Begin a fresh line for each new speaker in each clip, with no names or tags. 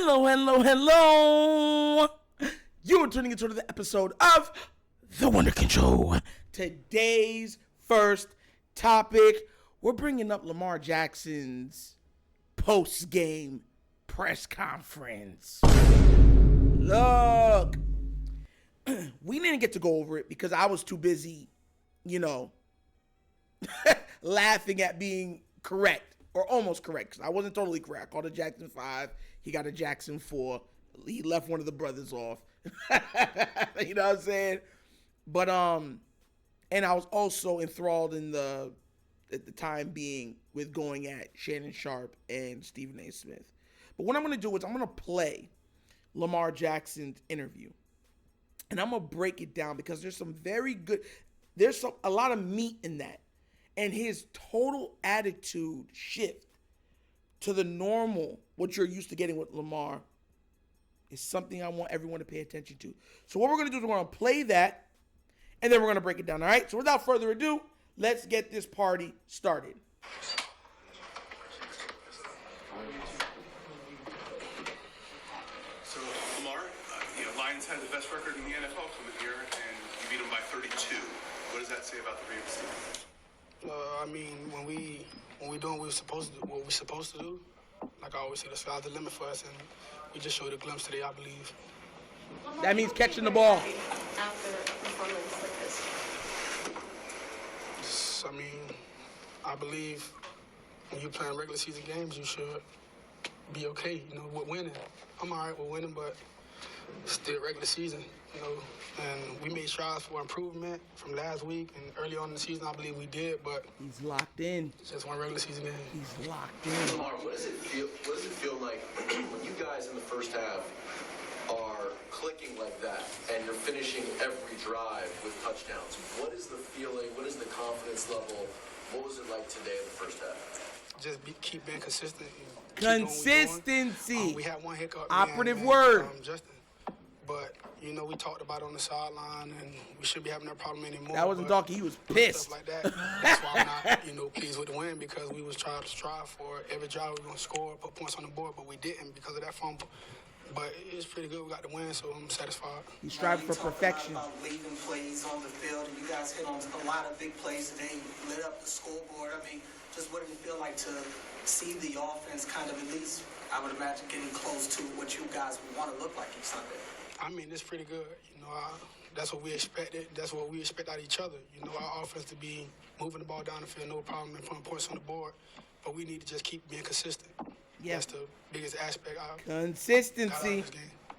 Hello, hello, hello. You are tuning into the episode of The Wunderkind Show. Today's first topic, we're bringing up Lamar Jackson's post-game press conference. Look, we didn't get to go over it because I was too busy, laughing at being correct. Or almost correct, because I wasn't totally correct. I called it Jackson 5. He got a Jackson 4. He left one of the brothers off. You know what I'm saying? But, and I was also enthralled at the time being, with going at Shannon Sharpe and Stephen A. Smith. But what I'm going to do is I'm going to play Lamar Jackson's interview. And I'm going to break it down because there's a lot of meat in that. And his total attitude shift to the normal, what you're used to getting with Lamar, is something I want everyone to pay attention to. So what we're going to do is we're going to play that, and then we're going to break it down, all right? So without further ado, let's get this party started.
So, Lamar, Lions had the best record in the NFL coming here, and you beat them by 32. What does that say about the Ravens team?
When we doing what we're supposed to do, like I always say, the sky's the limit for us, and we just showed a glimpse today, I believe.
That means catching the ball.
After a performance like this?
I believe when you're playing regular season games, you should be okay, with winning. I'm all right with winning, but still regular season, and we made strides for improvement from last week and early on in the season. I believe we did, but
he's locked in.
It's just one regular season game.
He's locked in.
Lamar, what does it feel like when you guys in the first half are clicking like that and you're finishing every drive with touchdowns? What is the feeling? What is the confidence level? What was it like today in the first half?
Just keep being consistent.
Consistency.
We had one hiccup.
Operative word.
Justin. But, we talked about it on the sideline, and we shouldn't be having that problem anymore.
That wasn't talking. He was pissed.
Stuff like that. That's why I'm not, pleased with the win, because we was trying to strive for every drive we were going to score, put points on the board, but we didn't because of that fumble. But it's pretty good. We got the win, so I'm satisfied.
He strived for perfection.
About leaving plays on the field, and you guys hit on a lot of big plays today. You lit up the scoreboard. Just what did it feel like to see the offense kind of, at least, I would imagine, getting close to what you guys would want to look like each Sunday?
It's pretty good. That's what we expected. That's what we expect out of each other. Our offense to be moving the ball down the field, no problem, and putting points on the board. But we need to just keep being consistent.
Yeah.
That's the biggest aspect.
Consistency.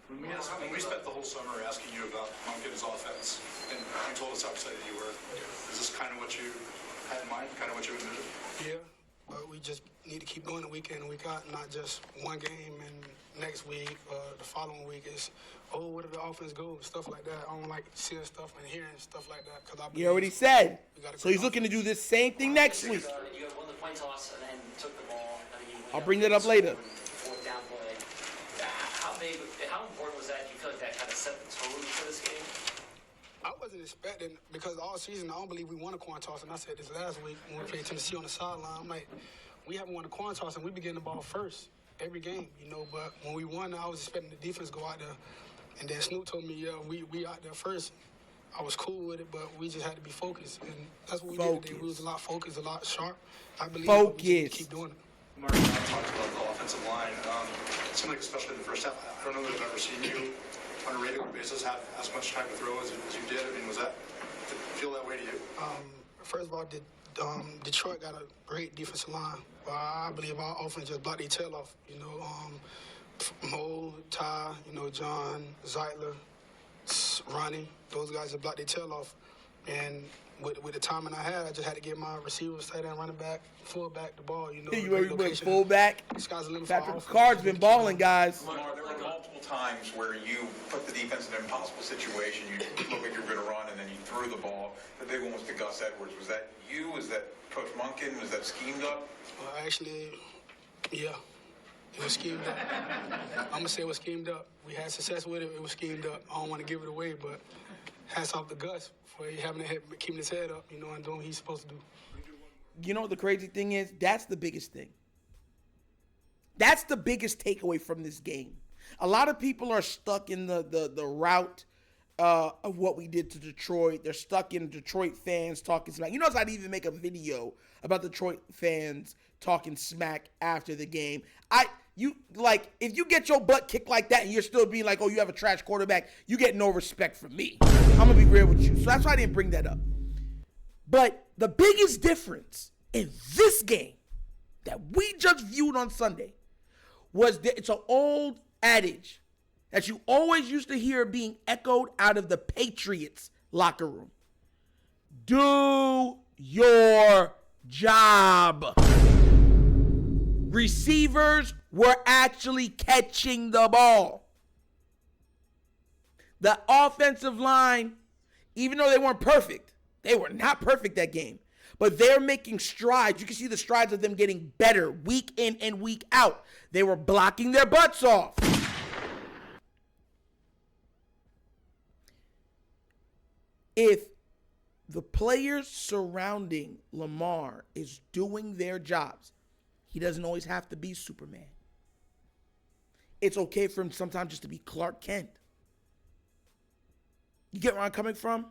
When we spent the whole summer asking you about Monkey's offense, and you told us how excited you were, is this kind of what you had in mind, kind of what you envisioned?
Yeah, but we just need to keep doing it week in and week out, not just one game and next week, the following week is, where did the offense go? Stuff like that. I don't like seeing stuff and hearing stuff like that.
You already said. So he's looking to do this same thing next week.
You won the coin toss and then took the ball.
I'll bring that up later.
Fourth down play. How important was that? Do you feel like that kind of set the tone for this game?
I wasn't expecting, because all season I don't believe we won a coin toss, and I said this last week when we played Tennessee on the sideline. I'm like, we haven't won a coin toss, and we be getting the ball first every game, But when we won, I was expecting the defense to go out there. And then Snoop told me, we out there first. I was cool with it, but we just had to be focused. And that's what we did today. We was a lot focused, a lot sharp. I believe we just keep doing it.
Mark, I talked about the offensive line. It seemed like, especially in the first half, I don't know that I've ever seen you on a regular basis have as much time to throw as you did. Did it feel that way to you?
First of all, Detroit got a great defensive line. I believe our offense just blocked their tail off. Mo, Ty, John, Zeitler, Ronnie, those guys just blocked their tail off. And with the timing I had, I just had to get my receivers, tight end, running back, fullback, the ball.
You went fullback.
Sky's the limit.
Patrick Ricard's been balling, guys.
Lamar, there were multiple times where you put the defense in an impossible situation. You looked like you were going to run, and then you threw the ball. The big one was to Gus Edwards. Was that you? Was that Coach Monken? Was that schemed up?
Actually, yeah. It was schemed up. I'm going to say it was schemed up. We had success with it. It was schemed up. I don't want to give it away, but hats off to Gus for keeping his head up, and doing what he's supposed to do.
You know what the crazy thing is? That's the biggest thing. That's the biggest takeaway from this game. A lot of people are stuck in the route of what we did to Detroit. They're stuck in Detroit fans talking smack. You notice I didn't even make a video about Detroit fans talking smack after the game. If you get your butt kicked like that and you're still being like, oh, you have a trash quarterback, you get no respect from me. I'm going to be real with you. So that's why I didn't bring that up. But the biggest difference in this game that we just viewed on Sunday was that it's an old adage that you always used to hear being echoed out of the Patriots locker room. Do your job. Receivers were actually catching the ball. The offensive line, even though they weren't perfect, they were not perfect that game, but they're making strides. You can see the strides of them getting better week in and week out. They were blocking their butts off. If the players surrounding Lamar is doing their jobs, he doesn't always have to be Superman. It's okay for him sometimes just to be Clark Kent. You get where I'm coming from?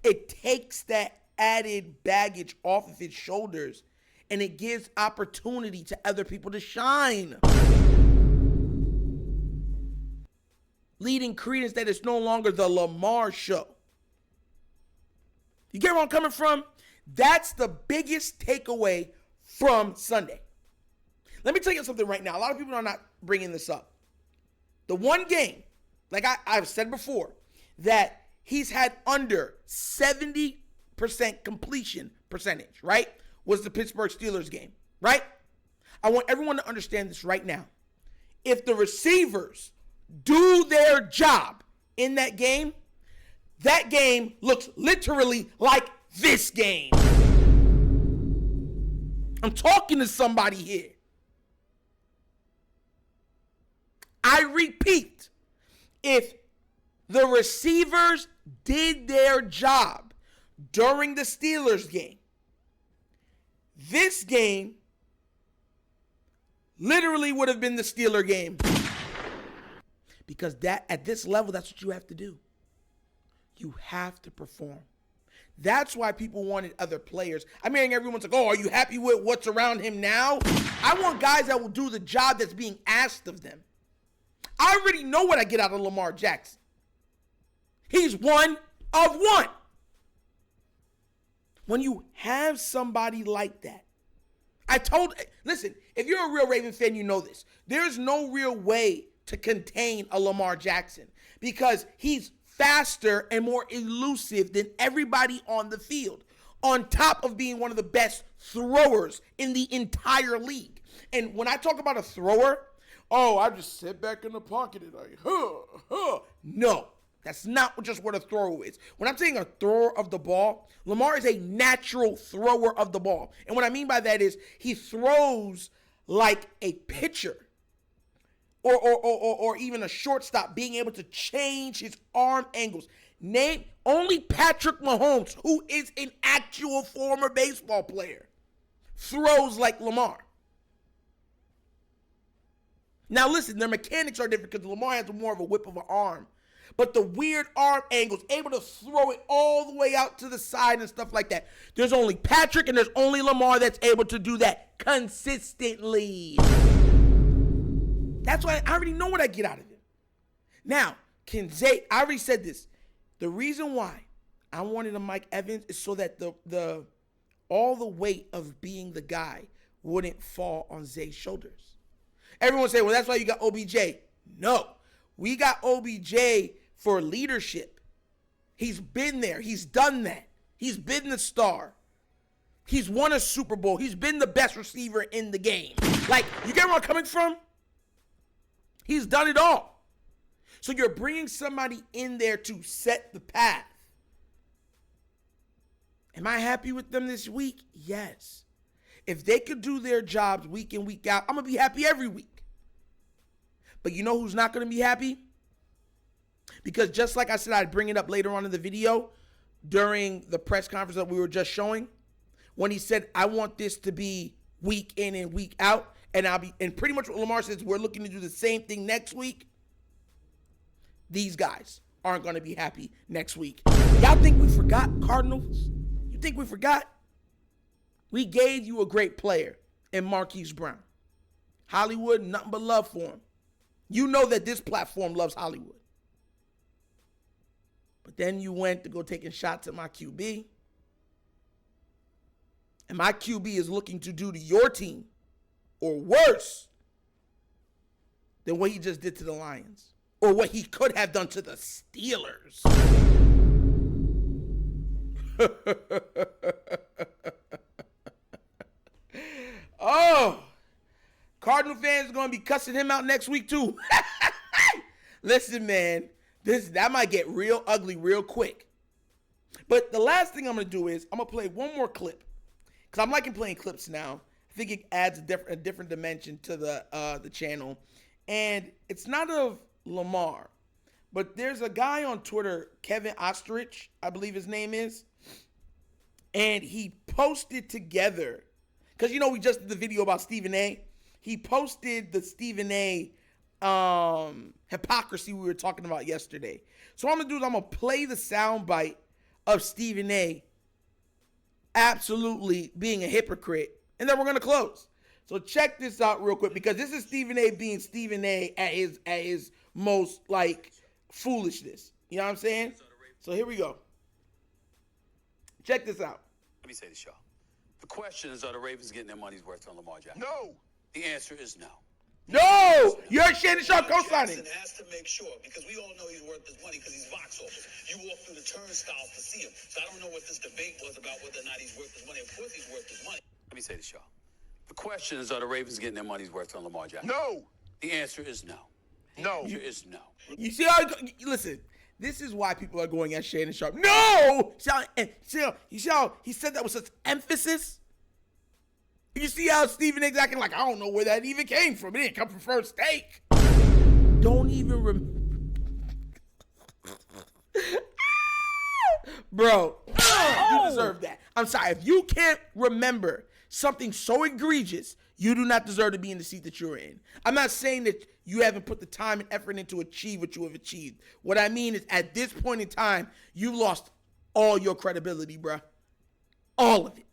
It takes that added baggage off of his shoulders, and it gives opportunity to other people to shine. Leading credence that it's no longer the Lamar show. You get where I'm coming from? That's the biggest takeaway from Sunday. Let me tell you something right now. A lot of people are not bringing this up. The one game, like I've said before, that he's had under 70% completion percentage, right, was the Pittsburgh Steelers game, right? I want everyone to understand this right now. If the receivers do their job in that game looks literally like this game. I'm talking to somebody here. I repeat, if the receivers did their job during the Steelers game, this game literally would have been the Steeler game. Because that at this level, that's what you have to do. You have to perform. That's why people wanted other players. I'm hearing everyone's like, oh, are you happy with what's around him now? I want guys that will do the job that's being asked of them. I already know what I get out of Lamar Jackson. He's one of one. When you have somebody like that, listen, if you're a real Raven fan, you know this. There's no real way to contain a Lamar Jackson because he's faster and more elusive than everybody on the field, on top of being one of the best throwers in the entire league. And when I talk about a thrower, oh, I just sit back in the pocket and No, that's not just what a thrower is. When I'm saying a thrower of the ball, Lamar is a natural thrower of the ball. And what I mean by that is he throws like a pitcher. Or even a shortstop being able to change his arm angles. Name only Patrick Mahomes, who is an actual former baseball player, throws like Lamar. Now listen, their mechanics are different because Lamar has more of a whip of an arm. But the weird arm angles, able to throw it all the way out to the side and stuff like that. There's only Patrick and there's only Lamar that's able to do that consistently. That's why I already know what I get out of him. Now, I already said this. The reason why I wanted a Mike Evans is so that all the weight of being the guy wouldn't fall on Zay's shoulders. Everyone say, well, that's why you got OBJ. No, we got OBJ for leadership. He's been there. He's done that. He's been the star. He's won a Super Bowl. He's been the best receiver in the game. Like, you get where I'm coming from? He's done it all. So you're bringing somebody in there to set the path. Am I happy with them this week? Yes. If they could do their jobs week in, week out, I'm going to be happy every week. But you know who's not going to be happy? Because just like I said, I'd bring it up later on in the video during the press conference that we were just showing. When he said, I want this to be week in and week out. and pretty much what Lamar says, we're looking to do the same thing next week. These guys aren't going to be happy next week. Y'all think we forgot, Cardinals? You think we forgot? We gave you a great player in Marquise Brown. Hollywood, nothing but love for him. You know that this platform loves Hollywood. But then you went to go taking shots at my QB. And my QB is looking to do to your team, or worse, than what he just did to the Lions. Or what he could have done to the Steelers. Oh, Cardinal fans are going to be cussing him out next week too. Listen, man, that might get real ugly real quick. But the last thing I'm going to do is I'm going to play one more clip. Because I'm liking playing clips now. I think it adds a different dimension to the channel. And it's not of Lamar, but there's a guy on Twitter, Kevin Ostrich, I believe his name is. And he posted together, because you know we just did the video about Stephen A. He posted the Stephen A. Hypocrisy we were talking about yesterday. So what I'm going to do is I'm going to play the soundbite of Stephen A. absolutely being a hypocrite, and then we're going to close. So check this out real quick, because this is Stephen A. being Stephen A. at his most, like, foolishness. You know what I'm saying? So here we go. Check this out.
Let me say this, y'all. The question is, are the Ravens getting their money's worth on Lamar Jackson?
No.
The answer is no.
No! You're Shannon Sharp co-signing.
Jackson has to make sure, because we all know he's worth his money because he's box office. You walk through the turnstiles to see him. So I don't know what this debate was about whether or not he's worth his money. Of course he's worth his money.
Let me say this, y'all. The question is, are the Ravens getting their money's worth on Lamar Jackson?
No.
The answer is no.
No.
The answer is no.
You see how, listen, this is why people are going at Shannon Sharp. No! You see how he said that with such emphasis? You see how Stephen A's acting like, I don't know where that even came from. It didn't come from First Take. Don't even remember. Bro, you deserve that. I'm sorry. If you can't remember something so egregious, you do not deserve to be in the seat that you're in. I'm not saying that you haven't put the time and effort in to achieve what you have achieved. What I mean is, at this point in time, you've lost all your credibility, bruh. All of it.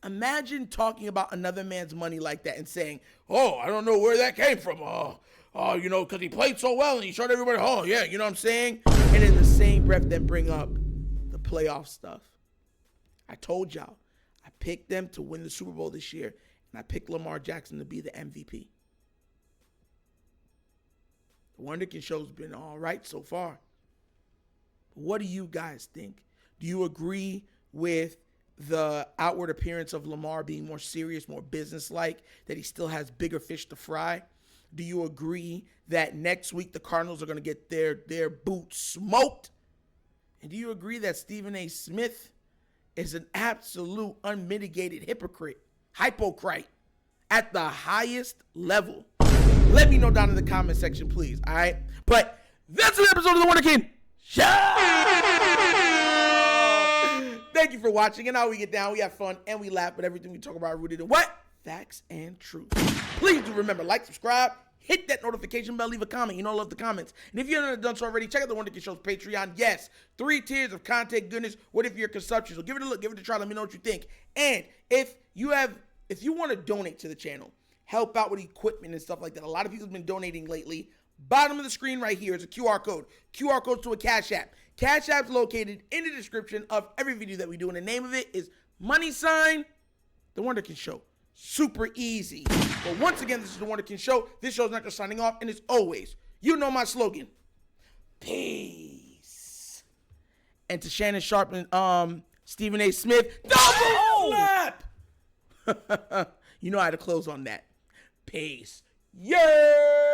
Imagine talking about another man's money like that and saying, oh, I don't know where that came from. Oh, you know, because he played so well and he showed everybody, oh, yeah, you know what I'm saying? And in the same breath, then bring up the playoff stuff. I told y'all, I picked them to win the Super Bowl this year, and I picked Lamar Jackson to be the MVP. The WunderkindShow's been all right so far. But what do you guys think? Do you agree with the outward appearance of Lamar being more serious, more businesslike, that he still has bigger fish to fry? Do you agree that next week the Cardinals are going to get their boots smoked? And do you agree that Stephen A. Smith is an absolute unmitigated hypocrite at the highest level? Let me know down in the comment section, please, all right? But that's an episode of The Wonder King Show! Thank you for watching, and how we get down, we have fun, and we laugh, but everything we talk about rooted in what? Facts and truth. Please do remember, like, subscribe, hit that notification bell, leave a comment. You know I love the comments. And if you haven't done so already, check out the WunderkindShow's Patreon. Yes, 3 tiers of content goodness. What if your consumption? So give it a look, give it a try, let me know what you think. And if you want to donate to the channel, help out with equipment and stuff like that. A lot of people have been donating lately. Bottom of the screen right here is a QR code. QR code to a Cash App. Cash App's located in the description of every video that we do, and the name of it is $The Wunderkind Show. Super easy. But once again, this is The Wunderkind Show. This show's not just signing off, and it's always, you know my slogan, peace. And to Shannon Sharp and Stephen A. Smith, double slap. You know I had to close on that. Peace. Yeah.